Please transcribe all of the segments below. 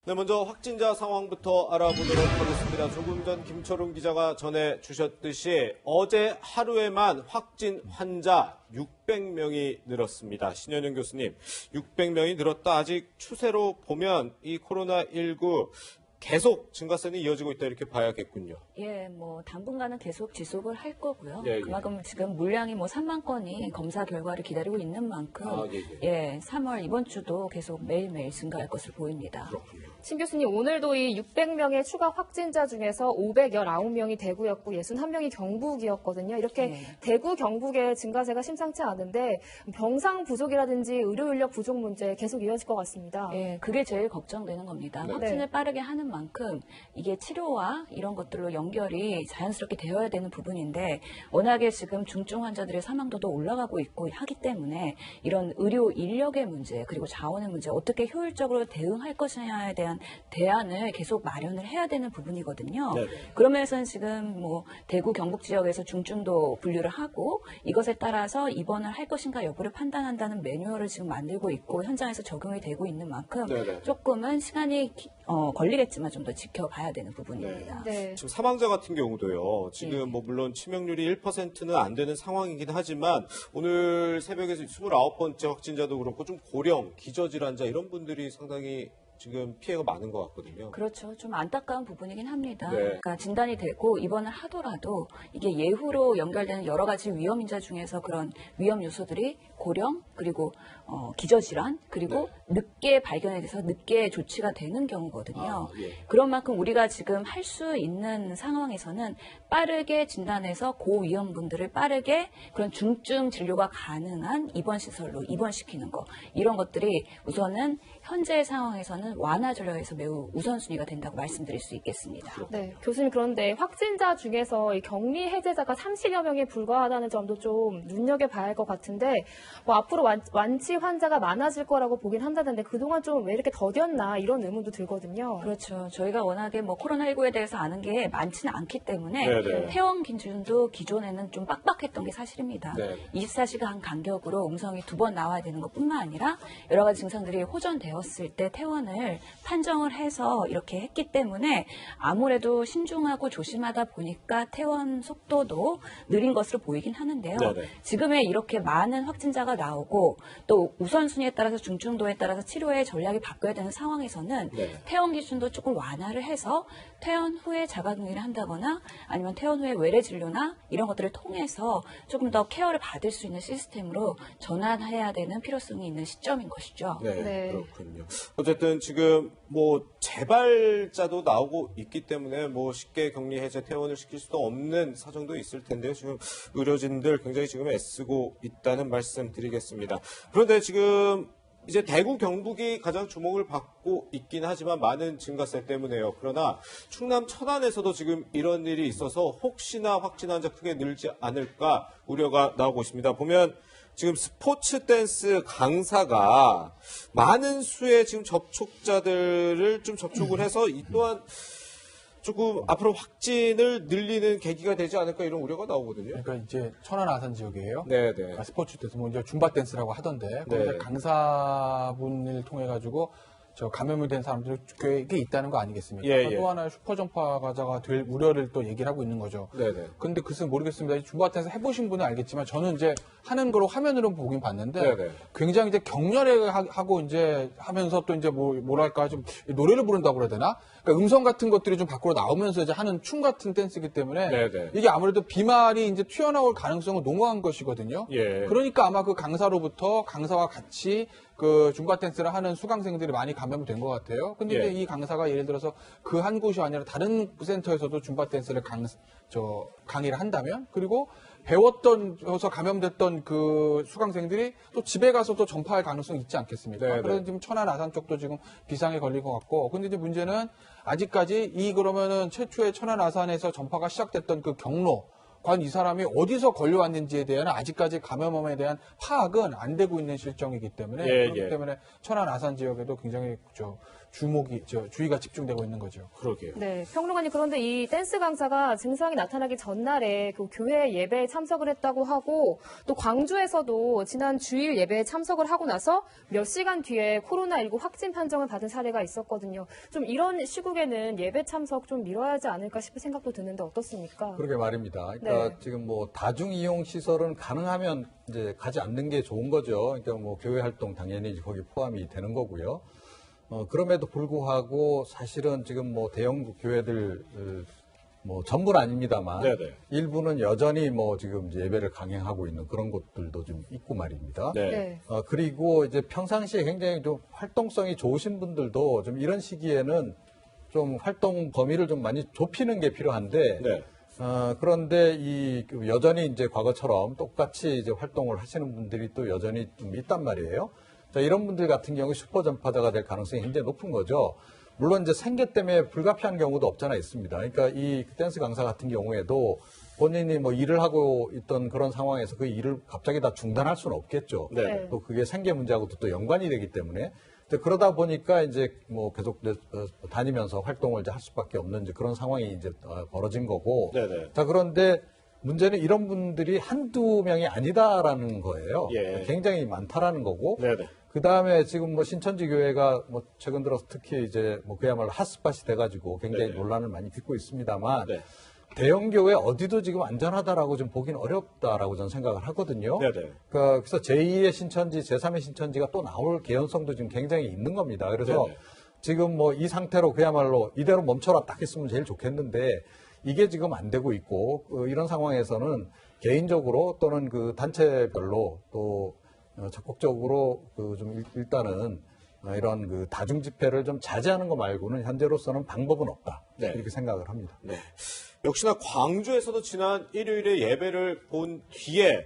네, 먼저 확진자 상황부터 알아보도록 하겠습니다. 조금 전 김철웅 기자가 전해주셨듯이 어제 하루에만 확진 환자 600명이 늘었습니다. 신현영 교수님, 600명이 늘었다. 아직 추세로 보면 이 코로나19 계속 증가세는 이어지고 있다 이렇게 봐야겠군요. 예, 뭐 당분간은 계속 지속을 할 거고요. 예. 그만큼 지금 물량이 뭐 3만 건이 검사 결과를 기다리고 있는 만큼 예, 3월 이번 주도 계속 매일매일 증가할 것을 보입니다. 그렇군요. 신 교수님, 오늘도 이 600명의 추가 확진자 중에서 519명이 대구였고 61명이 경북이었거든요. 이렇게 대구, 경북의 증가세가 심상치 않은데 병상 부족이라든지 의료 인력 부족 문제 계속 이어질 것 같습니다. 예, 그게 제일 걱정되는 겁니다. 네. 확진을 빠르게 하는 만큼 이게 치료와 이런 것들로 연결이 자연스럽게 되어야 되는 부분인데 워낙에 지금 중증 환자들의 사망도도 올라가고 있고 하기 때문에 이런 의료 인력의 문제 그리고 자원의 문제 어떻게 효율적으로 대응할 것이냐에 대한 대안을 계속 마련을 해야 되는 부분이거든요. 네. 그러면서 지금 뭐 대구 경북 지역에서 중증도 분류를 하고 이것에 따라서 입원을 할 것인가 여부를 판단한다는 매뉴얼을 지금 만들고 있고 현장에서 적용이 되고 있는 만큼 네네. 조금은 시간이 걸리겠지만 좀 더 지켜봐야 되는 부분입니다. 네. 지금 사망자 같은 경우도요. 지금 뭐 물론 치명률이 1%는 안 되는 상황이긴 하지만 오늘 새벽에서 29번째 확진자도 그렇고 좀 고령, 기저질환자 이런 분들이 상당히 지금 피해가 많은 것 같거든요. 그렇죠. 좀 안타까운 부분이긴 합니다. 네. 그러니까 진단이 되고 입원을 하더라도 이게 예후로 연결되는 여러 가지 위험 인자 중에서 그런 위험 요소들이 고령 그리고 기저질환 그리고 늦게 발견에 대해서 늦게 조치가 되는 경우거든요. 그런 만큼 우리가 지금 할 수 있는 상황에서는 빠르게 진단해서 고위험분들을 빠르게 그런 중증 진료가 가능한 입원시설로 입원시키는 거 이런 것들이 우선은 현재 상황에서는 완화 전략에서 매우 우선순위가 된다고 말씀드릴 수 있겠습니다. 네, 교수님, 그런데 확진자 중에서 이 격리 해제자가 30여 명에 불과하다는 점도 좀 눈여겨봐야 할 것 같은데 뭐 앞으로 완치 환자가 많아질 거라고 보긴 한다는데 그동안 좀 왜 이렇게 더뎠나 이런 의문도 들거든요. 그렇죠. 저희가 워낙에 뭐 코로나19에 대해서 아는 게 많지는 않기 때문에 네네. 퇴원 기준도 기존에는 좀 빡빡했던 게 사실입니다. 네. 24시간 간격으로 음성이 2번 나와야 되는 것뿐만 아니라 여러 가지 증상들이 호전되었을 때 퇴원을 판정을 해서 이렇게 했기 때문에 아무래도 신중하고 조심하다 보니까 퇴원 속도도 느린 것으로 보이긴 하는데요. 네네. 지금의 이렇게 많은 확진자가 나오고 또 우선순위에 따라서 중증도에 따라서 치료의 전략이 바뀌어야 되는 상황에서는 퇴원 기준도 조금 완화를 해서 퇴원 후에 자가격리를 한다거나 아니면 퇴원 후에 외래 진료나 이런 것들을 통해서 조금 더 케어를 받을 수 있는 시스템으로 전환해야 되는 필요성이 있는 시점인 것이죠. 네. 그렇군요. 어쨌든 지금 뭐 재발자도 나오고 있기 때문에 뭐 쉽게 격리 해제 퇴원을 시킬 수도 없는 사정도 있을 텐데요. 지금 의료진들 굉장히 지금 애쓰고 있다는 말씀 드리겠습니다. 그런데 지금 이제 대구, 경북이 가장 주목을 받고 있긴 하지만 많은 증가세 때문에요. 그러나 충남 천안에서도 지금 이런 일이 있어서 혹시나 확진 환자 크게 늘지 않을까 우려가 나오고 있습니다. 보면 지금 스포츠 댄스 강사가 많은 수의 지금 접촉자들을 좀 접촉을 해서 이 또한 조금 앞으로 확진을 늘리는 계기가 되지 않을까 이런 우려가 나오거든요. 그러니까 이제 천안 아산 지역이에요. 네네. 그러니까 스포츠 댄스, 뭐 이제 줌바 댄스라고 하던데, 거기서 강사분을 통해 가지고 저 감염이 된 사람들이 꽤 있다는 거 아니겠습니까? 예. 또 하나의 슈퍼 전파가자가 될 우려를 또 얘기를 하고 있는 거죠. 네네. 근데 글쎄 모르겠습니다. 줌바 댄스 해보신 분은 알겠지만 저는 이제 하는 거로 화면으로 보긴 봤는데 네네. 굉장히 이제 격렬하고 이제 하면서 또 이제 뭐랄까 좀 노래를 부른다고 그래야 되나? 그러니까 음성 같은 것들이 좀 밖으로 나오면서 이제 하는 춤 같은 댄스이기 때문에 네네. 이게 아무래도 비말이 이제 튀어나올 가능성은 농후한 것이거든요. 예. 그러니까 아마 그 강사로부터 강사와 같이 그 줌바 댄스를 하는 수강생들이 많이 감염된 것 같아요. 근데 예. 이제 이 강사가 예를 들어서 그 한 곳이 아니라 다른 센터에서도 줌바 댄스를 강의를 한다면 그리고 배웠던,서 감염됐던 그 수강생들이 또 집에 가서 또 전파할 가능성이 있지 않겠습니까? 네네. 그래서 지금 천안 아산 쪽도 지금 비상에 걸린 것 같고, 근데 이제 문제는 아직까지 그러면은 최초의 천안 아산에서 전파가 시작됐던 그 경로, 과연 이 사람이 어디서 걸려왔는지에 대한 아직까지 감염원에 대한 파악은 안 되고 있는 실정이기 때문에 그렇기 때문에 천안 아산 지역에도 굉장히 주의가 집중되고 있는 거죠. 그러게요. 네, 평론가님 그런데 이 댄스 강사가 증상이 나타나기 전날에 그 교회 예배에 참석을 했다고 하고 또 광주에서도 지난 주일 예배에 참석을 하고 나서 몇 시간 뒤에 코로나19 확진 판정을 받은 사례가 있었거든요. 좀 이런 시국에는 예배 참석 좀 미뤄야 하지 않을까 싶은 생각도 드는데 어떻습니까? 그러게 말입니다. 그러니까 네. 지금 뭐 다중 이용 시설은 가능하면 이제 가지 않는 게 좋은 거죠. 그러니까 뭐 교회 활동 당연히 이제 거기 포함이 되는 거고요. 그럼에도 불구하고 사실은 지금 뭐 대형 교회들 뭐 전부는 아닙니다만 네네. 일부는 여전히 뭐 지금 이제 예배를 강행하고 있는 그런 곳들도 좀 있고 말입니다. 네. 네. 그리고 이제 평상시에 굉장히 좀 활동성이 좋으신 분들도 좀 이런 시기에는 좀 활동 범위를 좀 많이 좁히는 게 필요한데 네. 그런데 여전히 이제 과거처럼 똑같이 이제 활동을 하시는 분들이 또 여전히 좀 있단 말이에요. 자, 이런 분들 같은 경우 슈퍼 전파자가 될 가능성이 굉장히 높은 거죠. 물론 이제 생계 때문에 불가피한 경우도 없잖아 있습니다. 그러니까 이 댄스 강사 같은 경우에도 본인이 뭐 일을 하고 있던 그런 상황에서 그 일을 갑자기 다 중단할 수는 없겠죠. 네. 또 그게 생계 문제하고도 또 연관이 되기 때문에 그러다 보니까 이제 뭐 계속 다니면서 활동을 이제 할 수밖에 없는 이제 그런 상황이 이제 벌어진 거고. 네네. 자, 그런데 문제는 이런 분들이 한두 명이 아니다라는 거예요. 예. 굉장히 많다라는 거고. 네네. 그 다음에 지금 뭐 신천지 교회가 뭐 최근 들어서 특히 이제 뭐 그야말로 핫스팟이 돼가지고 굉장히 네네. 논란을 많이 빚고 있습니다만. 네. 대형 교회 어디도 지금 안전하다라고 좀 보기는 어렵다라고 저는 생각을 하거든요. 네네. 그래서 제2의 신천지, 제3의 신천지가 또 나올 개연성도 지금 굉장히 있는 겁니다. 그래서 네네. 지금 뭐 이 상태로 그야말로 이대로 멈춰라 딱 했으면 제일 좋겠는데 이게 지금 안 되고 있고 이런 상황에서는 개인적으로 또는 그 단체별로 또 적극적으로 좀 일단은 이런 그 다중 집회를 좀 자제하는 거 말고는 현재로서는 방법은 없다. 네. 이렇게 생각을 합니다. 네. 역시나 광주에서도 지난 일요일에 예배를 본 뒤에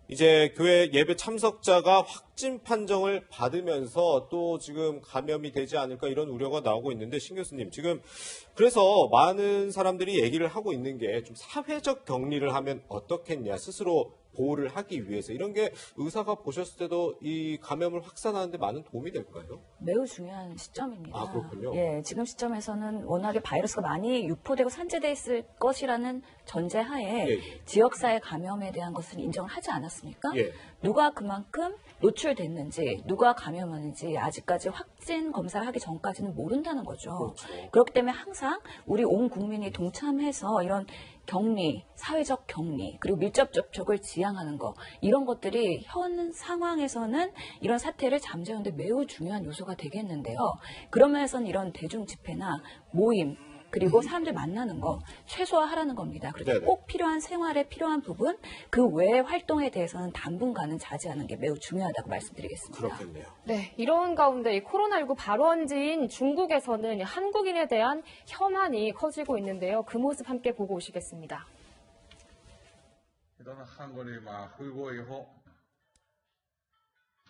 이제 교회 예배 참석자가 확진 판정을 받으면서 또 지금 감염이 되지 않을까 이런 우려가 나오고 있는데 신 교수님 지금 그래서 많은 사람들이 얘기를 하고 있는 게 좀 사회적 격리를 하면 어떻겠냐 스스로 보호를 하기 위해서 이런 게 의사가 보셨을 때도 이 감염을 확산하는데 많은 도움이 될까요? 매우 중요한 시점입니다. 아, 그렇군요. 예, 지금 시점에서는 워낙에 바이러스가 많이 유포되고 산재돼 있을 것이라는 전제하에 예. 지역사회 감염에 대한 것을 인정을 하지 않았습니까? 예. 누가 그만큼 노출됐는지, 누가 감염했는지 아직까지 확진 검사를 하기 전까지는 모른다는 거죠. 그렇죠. 그렇기 때문에 항상 우리 온 국민이 동참해서 이런 격리, 사회적 격리, 그리고 밀접 접촉을 지양하는 거 이런 것들이 현 상황에서는 이런 사태를 잠재우는데 매우 중요한 요소가 되겠는데요. 그러면서는 이런 대중 집회나 모임 그리고 사람들 만나는 거 최소화하라는 겁니다. 그래서 네네. 꼭 필요한 생활에 필요한 부분 그 외의 활동에 대해서는 당분간은 자제하는 게 매우 중요하다고 말씀드리겠습니다. 그렇겠네요. 네, 이런 가운데 이 코로나19 발원지인 중국에서는 한국인에 대한 혐한이 커지고 있는데요. 그 모습 함께 보고 오시겠습니다. 到那韩国的嘛，回国以后，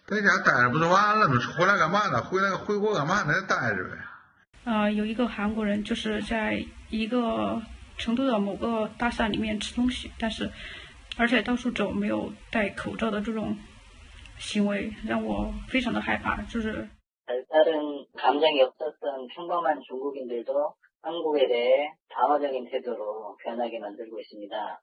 在家待着不就完了吗？回来干嘛呢？回国干嘛呢？待着呗。有一个韩国人就是在一个成都的某个大厦里面吃东西，而且到处走没有戴口罩的这种行为，让我非常的害怕。就是 별다른 감정이 없었던 평범한 중국인들도 한국에 대해 방어적인 태도로 변하게 만들고 있습니다.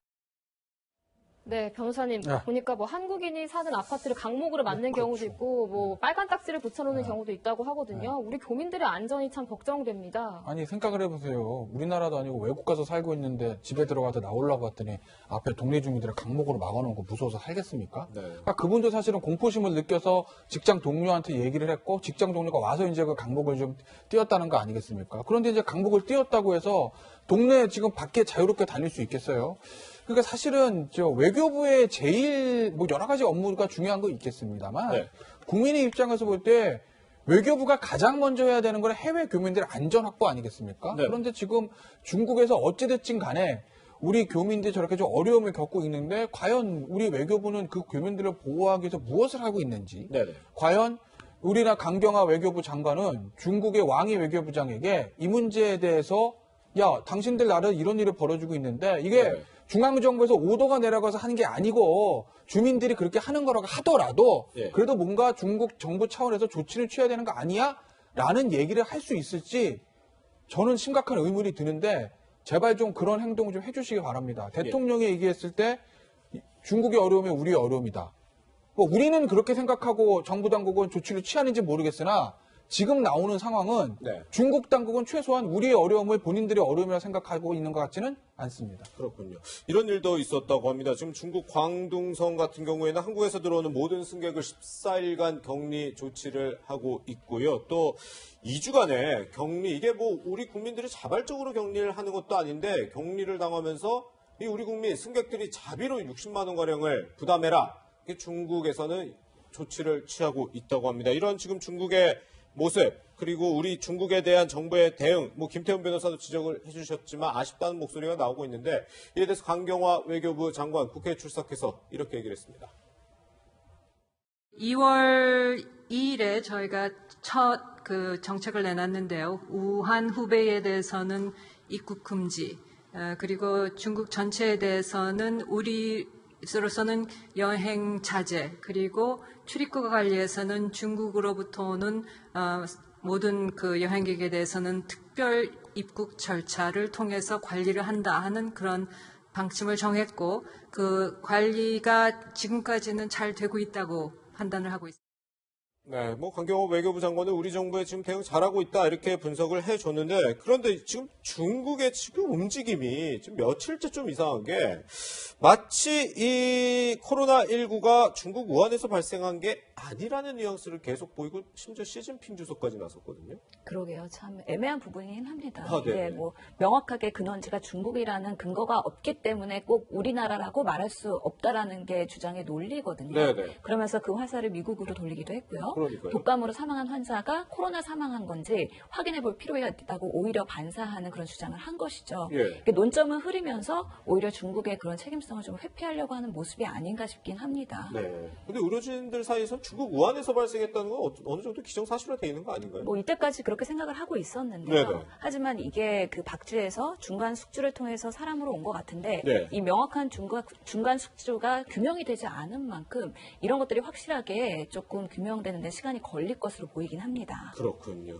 네, 변호사님 네. 보니까 뭐 한국인이 사는 아파트를 강목으로 만든 경우도 있고 뭐 빨간 딱지를 붙여놓는 경우도 있다고 하거든요. 우리 교민들의 안전이 참 걱정됩니다. 아니 생각을 해보세요. 우리나라도 아니고 외국 가서 살고 있는데 집에 들어가서 나오려고 했더니 앞에 동네 주민들을 강목으로 막아놓은 거 무서워서 살겠습니까? 네. 그러니까 그분도 사실은 공포심을 느껴서 직장 동료한테 얘기를 했고 직장 동료가 와서 이제 그 강목을 좀 띄웠다는 거 아니겠습니까? 그런데 이제 강목을 띄웠다고 해서 동네 지금 밖에 자유롭게 다닐 수 있겠어요? 그러니까 사실은 저 외교부의 제일 뭐 여러 가지 업무가 중요한 거 있겠습니다만 네. 국민의 입장에서 볼 때 외교부가 가장 먼저 해야 되는 건 해외 교민들의 안전 확보 아니겠습니까? 네. 그런데 지금 중국에서 어찌됐든 간에 우리 교민들이 저렇게 좀 어려움을 겪고 있는데 과연 우리 외교부는 그 교민들을 보호하기 위해서 무엇을 하고 있는지 네네. 과연 우리나라 강경화 외교부 장관은 중국의 왕이 외교부장에게 이 문제에 대해서 야 당신들 나라에 이런 일이 벌어지고 있는데 이게 네. 중앙정부에서 오더가 내려가서 하는 게 아니고 주민들이 그렇게 하는 거라고 하더라도 예. 그래도 뭔가 중국 정부 차원에서 조치를 취해야 되는 거 아니야? 라는 얘기를 할 수 있을지 저는 심각한 의문이 드는데 제발 좀 그런 행동 좀 해주시기 바랍니다. 대통령이 얘기했을 때 중국의 어려움이 우리의 어려움이다. 뭐 우리는 그렇게 생각하고 정부 당국은 조치를 취하는지 모르겠으나 지금 나오는 상황은 네. 중국 당국은 최소한 우리의 어려움을 본인들의 어려움이라 생각하고 있는 것 같지는 않습니다. 그렇군요. 이런 일도 있었다고 합니다. 지금 중국 광둥성 같은 경우에는 한국에서 들어오는 모든 승객을 14일간 격리 조치를 하고 있고요. 또 2주간의 격리, 이게 뭐 우리 국민들이 자발적으로 격리를 하는 것도 아닌데 격리를 당하면서 이 우리 국민 승객들이 자비로 60만 원가량을 부담해라. 이게 중국에서는 조치를 취하고 있다고 합니다. 이런 지금 중국의 모습, 그리고 우리 중국에 대한 정부의 대응, 뭐 김태훈 변호사도 지적을 해주셨지만 아쉽다는 목소리가 나오고 있는데, 이에 대해서 강경화 외교부 장관 국회에 출석해서 이렇게 얘기를 했습니다. 2월 2일에 저희가 첫 그 정책을 내놨는데요. 우한 후베이에 대해서는 입국 금지, 그리고 중국 전체에 대해서는 우리로서는 여행 자제, 그리고 출입국 관리에서는 중국으로부터 오는 모든 그 여행객에 대해서는 특별 입국 절차를 통해서 관리를 한다 하는 그런 방침을 정했고, 그 관리가 지금까지는 잘 되고 있다고 판단을 하고 있습니다. 네, 뭐 강경화 외교부 장관은 우리 정부의 지금 대응 잘하고 있다 이렇게 분석을 해줬는데, 그런데 지금 중국의 지금 움직임이 지금 며칠째 좀 이상한 게, 마치 이 코로나19가 중국 우한에서 발생한 게 아니라는 뉘앙스를 계속 보이고, 심지어 시진핑 주석까지 나섰거든요. 그러게요. 참 애매한 부분이긴 합니다. 아, 네. 이게 뭐 명확하게 근원지가 중국이라는 근거가 없기 때문에 꼭 우리나라라고 말할 수 없다라는 게 주장의 논리거든요. 네네. 그러면서 그 화살을 미국으로 돌리기도 했고요. 그러니까요. 독감으로 사망한 환자가 코로나 사망한 건지 확인해 볼 필요가 있다고 오히려 반사하는 그런 주장을 한 것이죠. 예. 논점은 흐리면서 오히려 중국의 그런 책임성을 좀 회피하려고 하는 모습이 아닌가 싶긴 합니다. 네. 근데 의료진들 사이에서 중국 우한에서 발생했다는 건 어느 정도 기정사실화 돼 있는 거 아닌가요? 뭐 이때까지 그렇게 생각을 하고 있었는데요. 네네. 하지만 이게 그 박쥐에서 중간 숙주를 통해서 사람으로 온 것 같은데, 네. 이 명확한 중간 숙주가 규명이 되지 않은 만큼 이런 것들이 확실하게 조금 규명되는데 시간이 걸릴 것으로 보이긴 합니다. 그렇군요.